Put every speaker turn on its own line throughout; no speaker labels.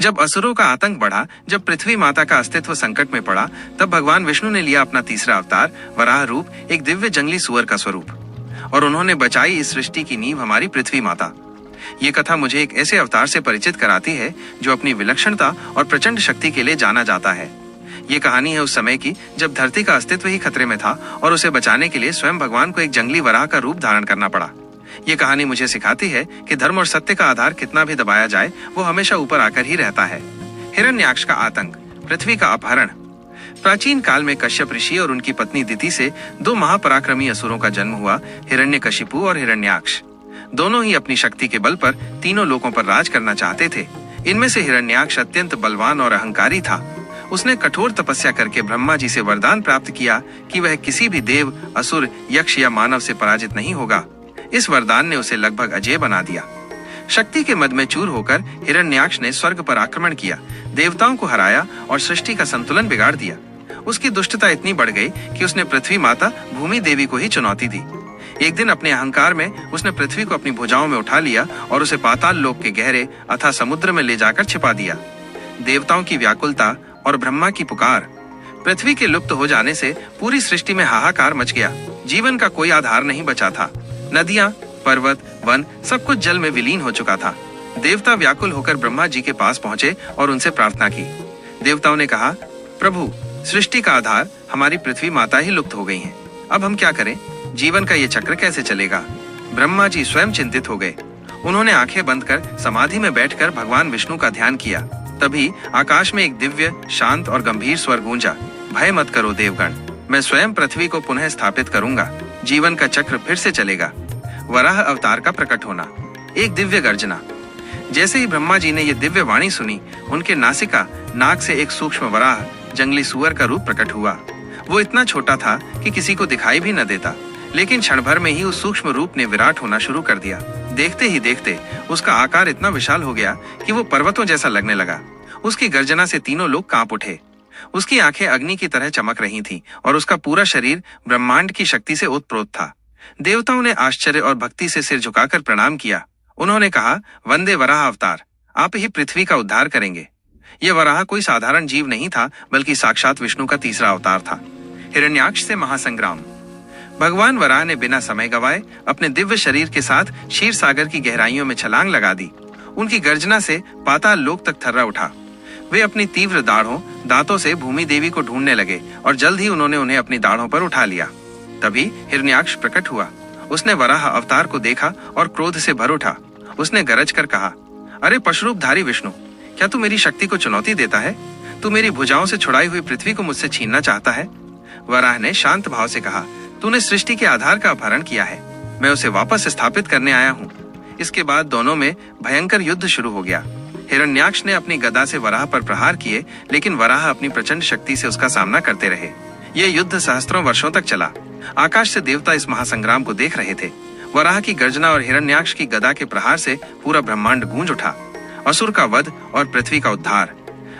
जब असुरों का आतंक बढ़ा, जब पृथ्वी माता का अस्तित्व संकट में पड़ा, तब भगवान विष्णु ने लिया अपना तीसरा अवतार वराह रूप, एक दिव्य जंगली सुअर का स्वरूप, और उन्होंने बचाई इस सृष्टि की नींव हमारी पृथ्वी माता। ये कथा मुझे एक ऐसे अवतार से परिचित कराती है जो अपनी विलक्षणता और प्रचंड शक्ति के लिए जाना जाता है। ये कहानी है उस समय की जब धरती का अस्तित्व ही खतरे में था और उसे बचाने के लिए स्वयं भगवान को एक जंगली वराह का रूप धारण करना पड़ा। ये कहानी मुझे सिखाती है कि धर्म और सत्य का आधार कितना भी दबाया जाए, वो हमेशा ऊपर आकर ही रहता है। हिरण्याक्ष का आतंक, पृथ्वी का अपहरण। प्राचीन काल में कश्यप ऋषि और उनकी पत्नी दिति से दो महापराक्रमी असुरों का जन्म हुआ, हिरण्यकशिपु और हिरण्याक्ष। दोनों ही अपनी शक्ति के बल पर तीनों लोकों पर राज करना चाहते थे। इनमें से हिरण्याक्ष अत्यंत बलवान और अहंकारी था। उसने कठोर तपस्या करके ब्रह्मा जी से वरदान प्राप्त किया कि वह किसी भी देव, असुर, यक्ष या मानव से पराजित नहीं होगा। इस वरदान ने उसे लगभग अजेय बना दिया। शक्ति के मद में चूर होकर हिरण्याक्ष ने स्वर्ग पर आक्रमण किया, देवताओं को हराया और सृष्टि का संतुलन बिगाड़ दिया। उसकी दुष्टता इतनी बढ़ गई कि उसने पृथ्वी माता भूमि देवी को ही चुनौती दी। एक दिन अपने अहंकार में उसने पृथ्वी को अपनी भुजाओं में उठा लिया और उसे पाताल लोक के गहरे अथाह समुद्र में ले जाकर छिपा दिया। देवताओं की व्याकुलता और ब्रह्मा की पुकार, पृथ्वी के लुप्त हो जाने से पूरी सृष्टि में हाहाकार मच गया। जीवन का कोई आधार नहीं बचा था। नदियां, पर्वत, वन सब कुछ जल में विलीन हो चुका था। देवता व्याकुल होकर ब्रह्मा जी के पास पहुंचे और उनसे प्रार्थना की। देवताओं ने कहा, प्रभु, सृष्टि का आधार हमारी पृथ्वी माता ही लुप्त हो गई हैं। अब हम क्या करें? जीवन का ये चक्र कैसे चलेगा? ब्रह्मा जी स्वयं चिंतित हो गए। उन्होंने आंखें बंद कर समाधि में बैठकर भगवान विष्णु का ध्यान किया। तभी आकाश में एक दिव्य, शांत और गंभीर स्वर गूंजा, भय मत करो देवगण, मैं स्वयं पृथ्वी को पुनः स्थापित करूंगा। जीवन का चक्र फिर से चलेगा। वराह अवतार का प्रकट होना, एक दिव्य गर्जना। जैसे ही ब्रह्मा जी ने यह दिव्य वाणी सुनी, उनके नासिका नाक से एक सूक्ष्म वराह, जंगली सुअर का रूप प्रकट हुआ। वो इतना छोटा था कि किसी को दिखाई भी न देता, लेकिन क्षण भर में ही उस सूक्ष्म रूप ने विराट होना शुरू कर दिया। देखते ही देखते उसका आकार इतना विशाल हो गया कि वो पर्वतों जैसा लगने लगा। उसकी गर्जना से तीनों लोग कांप उठे। उसकी आंखें अग्नि की तरह चमक रही थीं और उसका पूरा शरीर ब्रह्मांड की शक्ति से ओतप्रोत था। देवताओं ने आश्चर्य और भक्ति से सिर झुकाकर प्रणाम किया। उन्होंने कहा, वंदे वराह अवतार, आप ही पृथ्वी का उद्धार करेंगे। यह वराह कोई साधारण जीव नहीं था, बल्कि साक्षात विष्णु का तीसरा अवतार था। हिरण्याक्ष से महासंग्राम। भगवान वराह ने बिना समय गवाए अपने दिव्य शरीर के साथ क्षीर सागर की गहराइयों में छलांग लगा दी। उनकी गर्जना से पाताल लोक तक थर्रा उठा। वे अपनी तीव्र दांतों से भूमि देवी को ढूंढने लगे और जल्द ही उन्होंने उन्हें अपनी दाढ़ों पर उठा लिया। तभी हिरण्याक्ष प्रकट हुआ। उसने वराह अवतार को देखा और क्रोध से भर उठा। उसने गरज कर कहा, अरे पशुरूपधारी विष्णु, क्या तू मेरी शक्ति को चुनौती देता है? तू मेरी भुजाओं से छुड़ाई हुई पृथ्वी को मुझसे छीनना चाहता है? वराह ने शांत भाव से कहा, तूने सृष्टि के आधार का अपहरण किया है, मैं उसे वापस स्थापित करने आया हूँ। इसके बाद दोनों में भयंकर युद्ध शुरू हो गया। हिरण्याक्ष ने अपनी गदा से वराह पर प्रहार किए, लेकिन वराह अपनी प्रचंड शक्ति से उसका सामना करते रहे। यह युद्ध सहस्त्रों वर्षों तक चला। आकाश से देवता इस महासंग्राम को देख रहे थे। वराह की गर्जना और हिरण्याक्ष की गदा के प्रहार से पूरा ब्रह्मांड गूंज उठा। असुर का वध और पृथ्वी का उद्धार।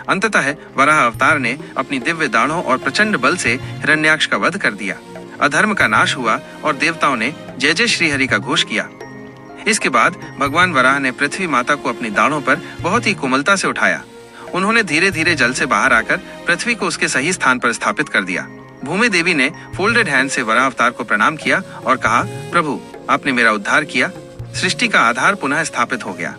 अंततः वराह अवतार ने अपनी दिव्य दाढ़ों और प्रचंड बल से हिरण्याक्ष का वध कर दिया। अधर्म का नाश हुआ और देवताओं ने जय जय श्री हरि का घोष किया। इसके बाद भगवान वराह ने पृथ्वी माता को अपनी दाढ़ों पर बहुत ही कोमलता से उठाया। उन्होंने धीरे धीरे जल से बाहर आकर पृथ्वी को उसके सही स्थान पर स्थापित कर दिया। भूमि देवी ने फोल्डेड हैंड से वराह अवतार को प्रणाम किया और कहा, प्रभु, आपने मेरा उद्धार किया। सृष्टि का आधार पुनः स्थापित हो गया।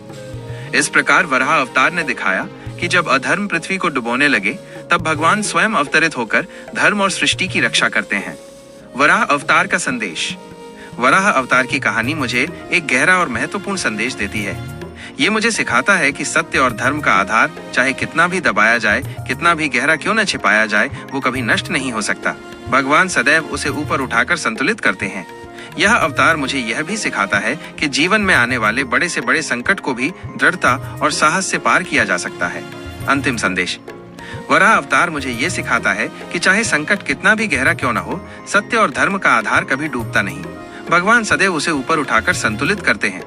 इस प्रकार वराह अवतार ने दिखाया कि जब अधर्म पृथ्वी को डुबोने लगे, तब भगवान स्वयं अवतरित होकर धर्म और सृष्टि की रक्षा करते हैं। वराह अवतार का संदेश। वराह अवतार की कहानी मुझे एक गहरा और महत्वपूर्ण संदेश देती है। ये मुझे सिखाता है कि सत्य और धर्म का आधार चाहे कितना भी दबाया जाए, कितना भी गहरा क्यों न छिपाया जाए, वो कभी नष्ट नहीं हो सकता। भगवान सदैव उसे ऊपर उठाकर संतुलित करते हैं। यह अवतार मुझे यह भी सिखाता है कि जीवन में आने वाले बड़े से बड़े संकट को भी दृढ़ता और साहस से पार किया जा सकता है। अंतिम संदेश। वराह अवतार मुझे ये सिखाता है कि चाहे संकट कितना भी गहरा क्यों न हो, सत्य और धर्म का आधार कभी डूबता नहीं। भगवान सदैव उसे ऊपर उठाकर संतुलित करते हैं।